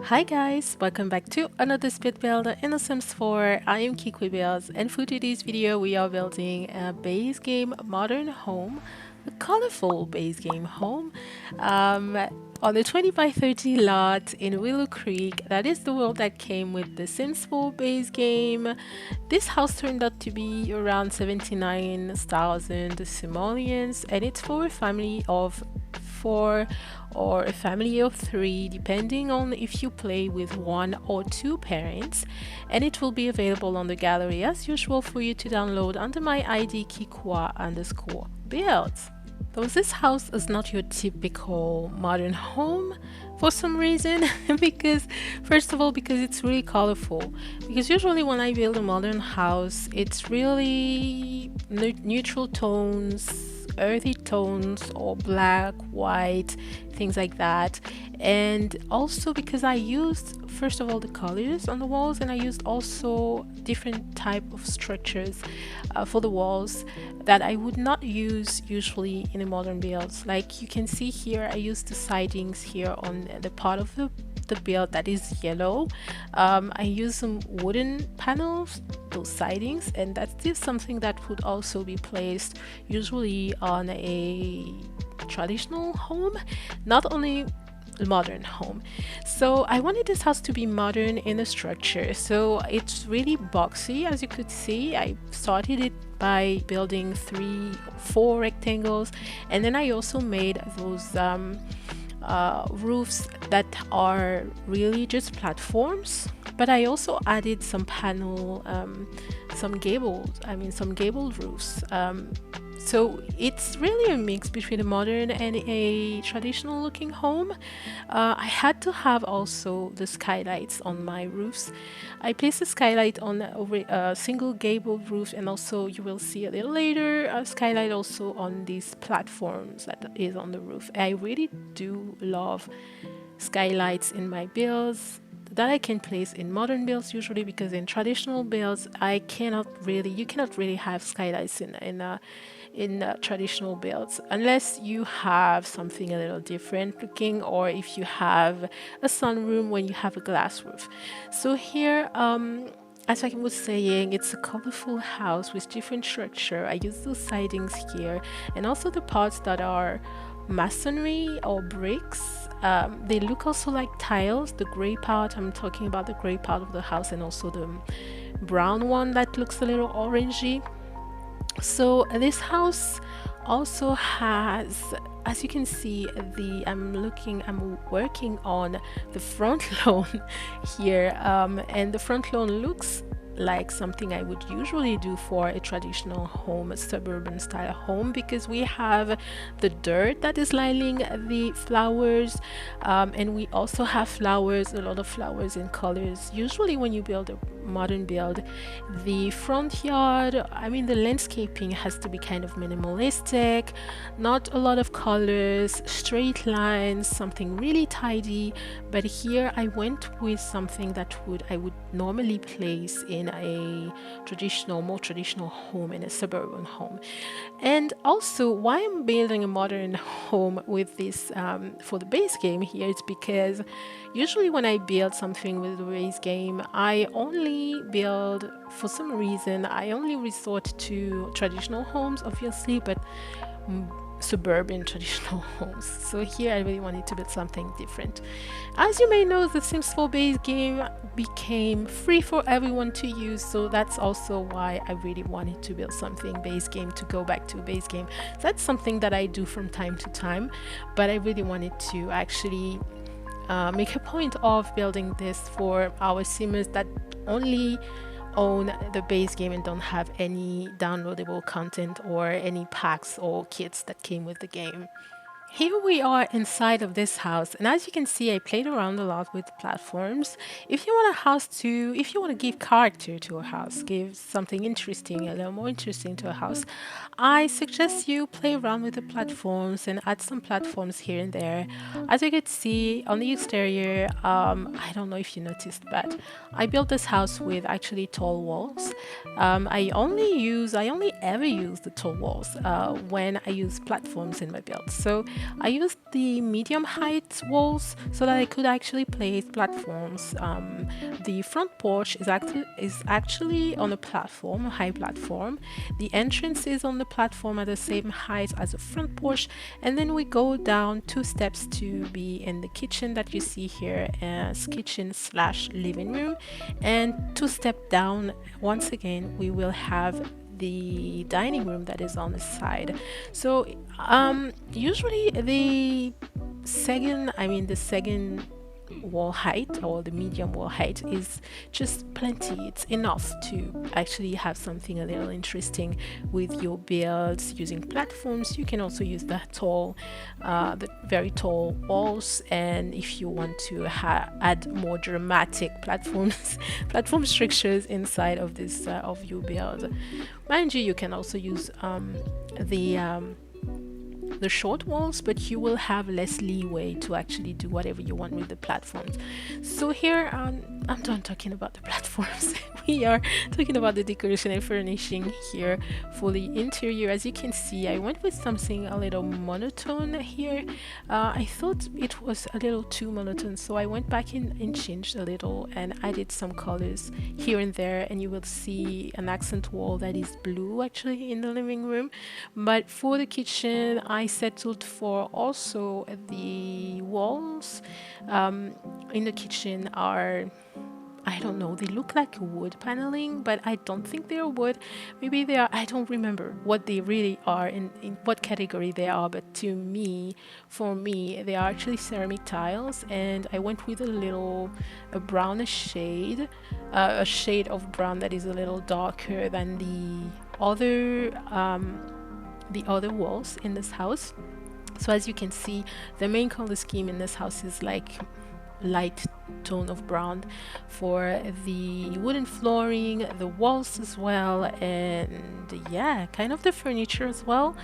Hi guys, welcome back to another speed build in The Sims 4. I am Kikwi Builds, and for today's video we are building a base game modern home, a colorful base game home on a 20 by 30 lot in Willow Creek. That is the world that came with the Sims 4 base game. This house turned out to be around 79,000 simoleons, and it's for a family of 4 or a family of 3, depending on if you play with 1 or 2 parents, and it will be available on the gallery as usual for you to download under my ID kikwa_builds. So this house is not your typical modern home for some reason because first of all, because it's really colorful. Because usually when I build a modern house, it's really neutral tones, earthy tones, or black, white, things like that. And also because I used first of all the colors on the walls, and I used also different type of structures for the walls that I would not use usually in a modern builds. Like you can see here, I used the sidings here on the part of the build that is yellow. I use some wooden panels, those sidings, and that's just something that would also be placed usually on a traditional home, not only modern home. So I wanted this house to be modern in the structure, so it's really boxy. As you could see, I started it by building 4 rectangles, and then I also made those roofs that are really just platforms, but I also added some panel, some gabled roofs. So it's really a mix between a modern and a traditional looking home. I had to have also the skylights on my roofs. I placed a skylight on a single gabled roof, and also you will see a little later a skylight also on these platforms that is on the roof. I really do love skylights in my builds that I can place in modern builds usually, because in traditional builds you cannot really have skylights in traditional builds unless you have something a little different looking, or if you have a sunroom when you have a glass roof. So here, as I was saying, it's a colorful house with different structure. I use those sidings here, and also the parts that are masonry or bricks. They look also like tiles. The gray part, I'm talking about the gray part of the house, and also the brown one that looks a little orangey. So this house also has, as you can see, I'm working on the front lawn here, and the front lawn looks like something I would usually do for a traditional home, a suburban style home, because we have the dirt that is lining the flowers, and we also have flowers, a lot of flowers in colors. Usually when you build a modern build, the front yard, the landscaping has to be kind of minimalistic, not a lot of colors, straight lines, something really tidy. But here I went with something that I would normally place in a more traditional home, in a suburban home. And also, why I'm building a modern home with this for the base game here, it's because usually when I build something with the base game, for some reason I only resort to traditional homes, obviously, but suburban traditional homes. So here I really wanted to build something different. As you may know, the Sims 4 base game became free for everyone to use, so that's also why I really wanted to build something base game, to go back to a base game. That's something that I do from time to time, but I really wanted to actually make a point of building this for our Simmers that only own the base game and don't have any downloadable content or any packs or kits that came with the game. Here we are inside of this house, and as you can see, I played around a lot with platforms. If you want to give character to a house, give something interesting, a little more interesting to a house, I suggest you play around with the platforms and add some platforms here and there. As you can see on the exterior, I don't know if you noticed, but I built this house with actually tall walls. I only ever use the tall walls when I use platforms in my build. So I used the medium height walls so that I could actually place platforms. The front porch is actually on a platform, a high platform. The entrance is on the platform at the same height as the front porch, and then we go down 2 steps to be in the kitchen that you see here as kitchen slash living room, and 2 steps down once again we will have the dining room that is on the side. So usually the second wall height, or the medium wall height, is just plenty. It's enough to actually have something a little interesting with your builds using platforms. You can also use the very tall walls, and if you want to add more dramatic platforms platform structures inside of this of your build, mind you, you can also use the short walls, but you will have less leeway to actually do whatever you want with the platforms. So here, I'm done talking about the platforms. We are talking about the decoration and furnishing here for the interior. As you can see, I went with something a little monotone here. I thought it was a little too monotone, so I went back in and changed a little and added some colors here and there, and you will see an accent wall that is blue actually in the living room. But for the kitchen, I settled for also the walls in the kitchen are, I don't know, they look like wood paneling, but I don't think they're wood. Maybe they are, I don't remember what they really are, in what category they are, but for me, they are actually ceramic tiles, and I went with a brownish shade, a shade of brown that is a little darker than the other walls in this house. So as you can see, the main color scheme in this house is like light tone of brown for the wooden flooring, the walls as well, and yeah, kind of the furniture as well.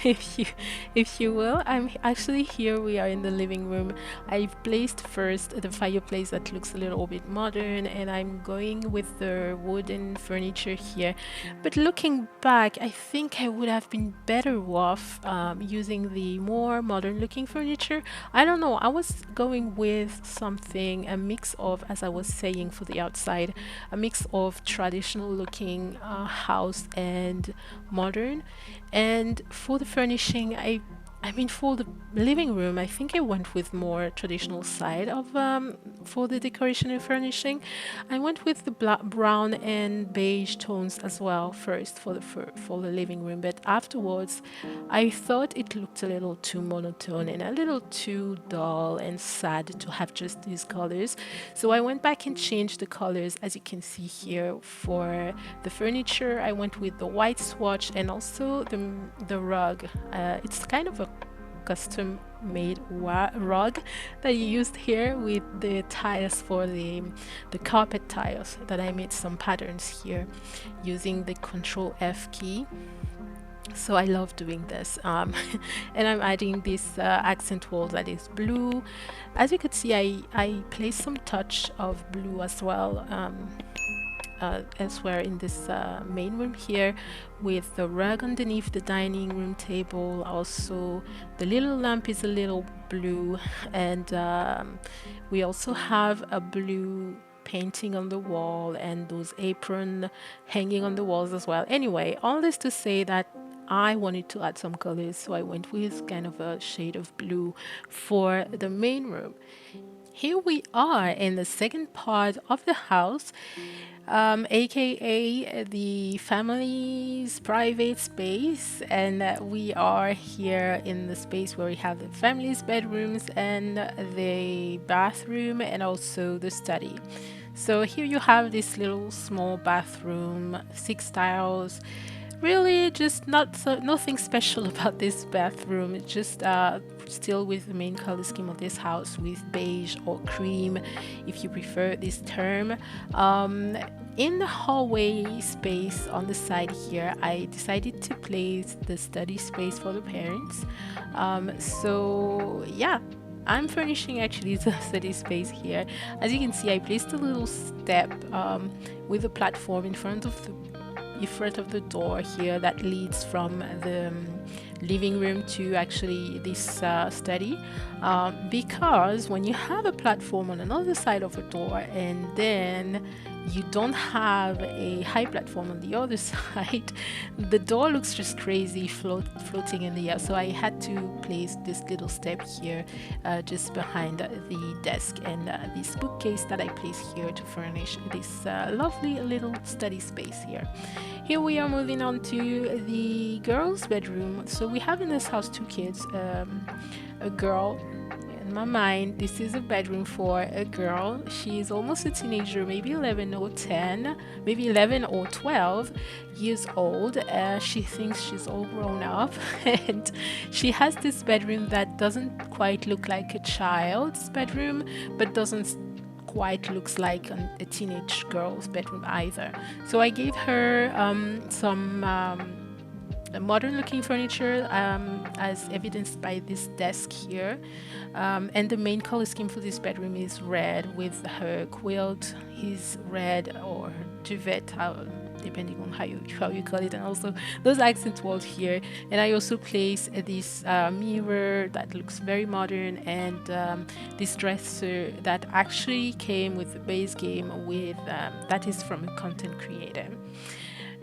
if you will. I'm actually here, we are in the living room. I've placed first the fireplace that looks a little bit modern, and I'm going with the wooden furniture here. But looking back, I think I would have been better off using the more modern looking furniture. I don't know, I was going with something, a mix of, as I was saying, for the outside, a mix of traditional looking house and modern. And for the furnishing, I mean, for the living room, I think I went with more traditional side of for the decoration and furnishing. I went with the brown and beige tones as well first for the living room, but afterwards, I thought it looked a little too monotone and a little too dull and sad to have just these colors. So I went back and changed the colors, as you can see here. For the furniture, I went with the white swatch and also the rug. It's kind of a custom made rug that you used here with the tiles for the carpet tiles that I made some patterns here using the Control F key. So I love doing this, and I'm adding this accent wall that is blue. As you could see, I placed some touch of blue as well elsewhere in this main room here, with the rug underneath the dining room table. Also, the little lamp is a little blue, and we also have a blue painting on the wall and those apron hanging on the walls as well. Anyway, all this to say that I wanted to add some colors, so I went with kind of a shade of blue for the main room. Here we are in the second part of the house, aka the family's private space, and we are here in the space where we have the family's bedrooms and the bathroom and also the study. So here you have this little small bathroom, 6 tiles. Really, just nothing special about this bathroom. It's just still with the main color scheme of this house, with beige or cream, if you prefer this term. In the hallway space on the side here, I decided to place the study space for the parents. So yeah, I'm furnishing actually the study space here. As you can see, I placed a little step with a platform in front of in front of the door here that leads from the living room to actually this study, because when you have a platform on another side of a door and then you don't have a high platform on the other side, the door looks just crazy floating in the air. So I had to place this little step here just behind the desk, and this bookcase that I place here to furnish this lovely little study space here. Here we are moving on to the girls' bedroom. So we have in this house two kids, a girl. In my mind, this is a bedroom for a girl. She's almost a teenager, maybe 11 or 10, maybe 11 or 12 years old. She thinks she's all grown up, and she has this bedroom that doesn't quite look like a child's bedroom, but doesn't quite looks like a teenage girl's bedroom either. So I gave her some modern looking furniture, as evidenced by this desk here, and the main color scheme for this bedroom is red, with her quilt is red, or her duvet, depending on how you call it, and also those accent walls here. And I also place this mirror that looks very modern, and this dresser that actually came with the base game with that is from a content creator.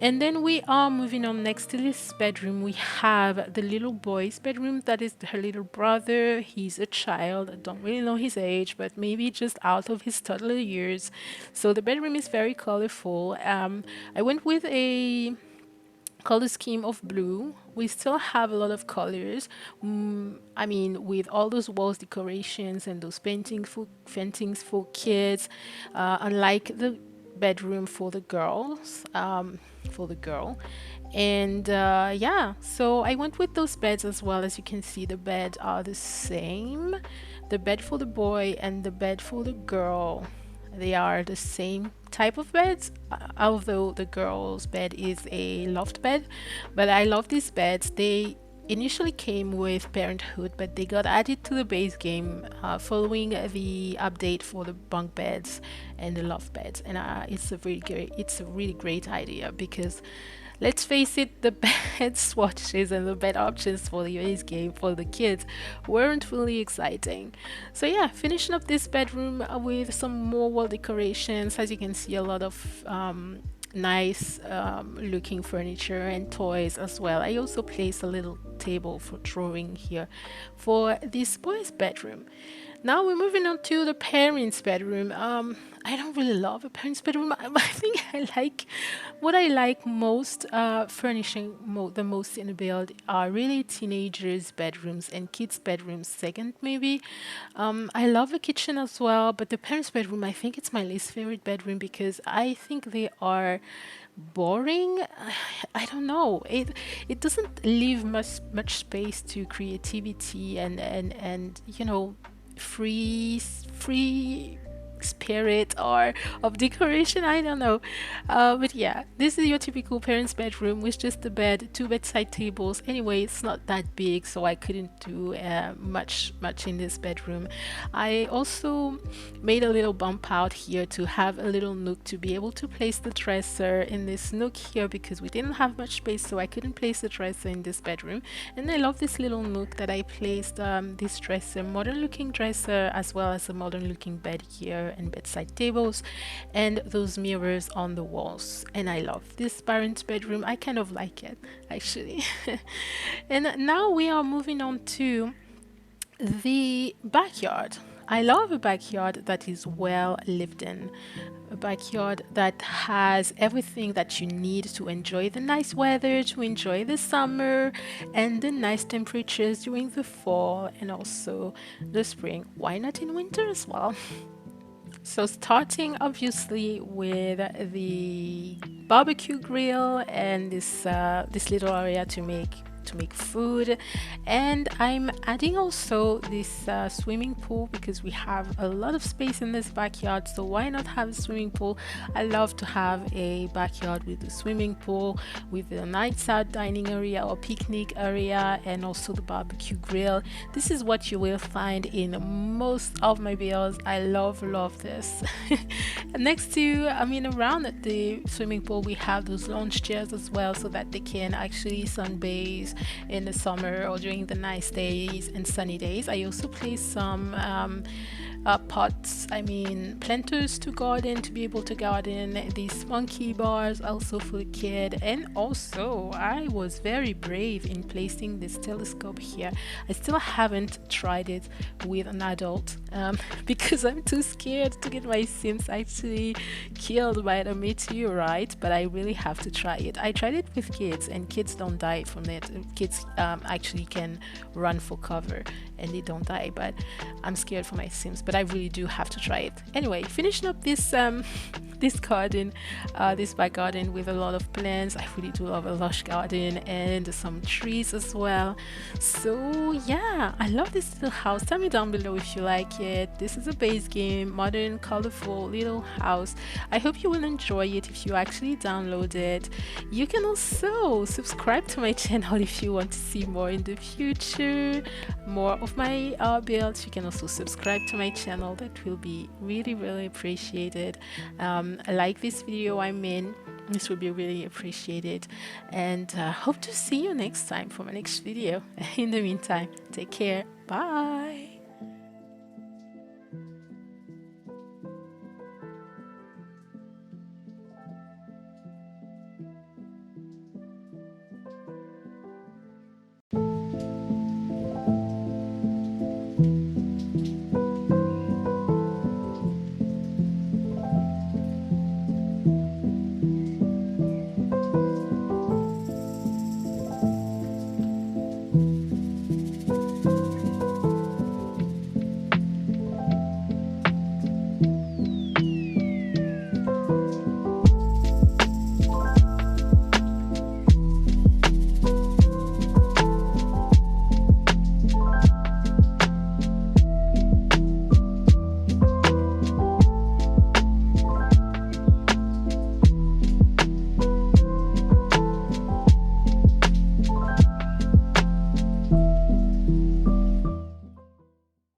And then we are moving on. Next to this bedroom, we have the little boy's bedroom. That is her little brother. He's a child. I don't really know his age, but maybe just out of his toddler years. So the bedroom is very colorful. I went with a color scheme of blue. We still have a lot of colors. I mean, with all those walls decorations and those paintings for kids, unlike the bedroom for the girls, for the girl. And yeah, so I went with those beds as well. As you can see, the beds are the same. The bed for the boy and the bed for the girl, they are the same type of beds, although the girl's bed is a loft bed. But I love these beds. They initially came with Parenthood, but they got added to the base game following the update for the bunk beds and the loft beds. And it's a really great idea, because let's face it, the bed swatches and the bed options for the base game for the kids weren't really exciting. So yeah, finishing up this bedroom with some more wall decorations. As you can see, a lot of nice looking furniture and toys as well. I also placed a little table for drawing here for this boy's bedroom. Now we're moving on to the parents' bedroom. I don't really love a parents' bedroom. I think what I like most, furnishing the most in the build are really teenagers' bedrooms and kids' bedrooms second, maybe. I love the kitchen as well, but the parents' bedroom, I think it's my least favorite bedroom, because I think they are boring. I don't know. It doesn't leave much space to creativity and free spirit or of decoration. I don't know, but yeah, this is your typical parents' bedroom with just the bed, two bedside tables. Anyway, it's not that big, so I couldn't do much in this bedroom. I also made a little bump out here to have a little nook to be able to place the dresser in this nook here, because we didn't have much space, so I couldn't place the dresser in this bedroom. And I love this little nook that I placed this dresser, modern looking dresser, as well as a modern looking bed here and bedside tables, and those mirrors on the walls. And I love this parent bedroom. I kind of like it, actually. And now we are moving on to the backyard. I love a backyard that is well lived in, a backyard that has everything that you need to enjoy the nice weather, to enjoy the summer and the nice temperatures during the fall and also the spring. Why not in winter as well? So starting obviously with the barbecue grill and this little area to make food. And I'm adding also this swimming pool because we have a lot of space in this backyard, so why not have a swimming pool? I love to have a backyard with a swimming pool, with a nights out dining area or picnic area, and also the barbecue grill. This is what you will find in most of my builds. I love this. Next to, around at the swimming pool, we have those lounge chairs as well, so that they can actually sunbathe in the summer or during the nice days and sunny days. I also place some pots, planters to garden, to be able to garden. These monkey bars also for the kid. And also I was very brave in placing this telescope here. I still haven't tried it with an adult because I'm too scared to get my Sims actually killed by the meteorite, but I really have to try it. I tried it with kids and kids don't die from it. Kids actually can run for cover and they don't die, but I'm scared for my Sims, but I really do have to try it. Anyway, finishing up this this garden, this back garden with a lot of plants. I really do love a lush garden and some trees as well. So yeah, I love this little house. Tell me down below if you like it. This is a base game, modern, colorful little house. I hope you will enjoy it if you actually download it. You can also subscribe to my channel if you want to see more in the future, more of my builds. You can also subscribe to my channel. That will be really appreciated. Like this video I'm in, this will be really appreciated, and hope to see you next time for my next video. In the meantime, take care. Bye.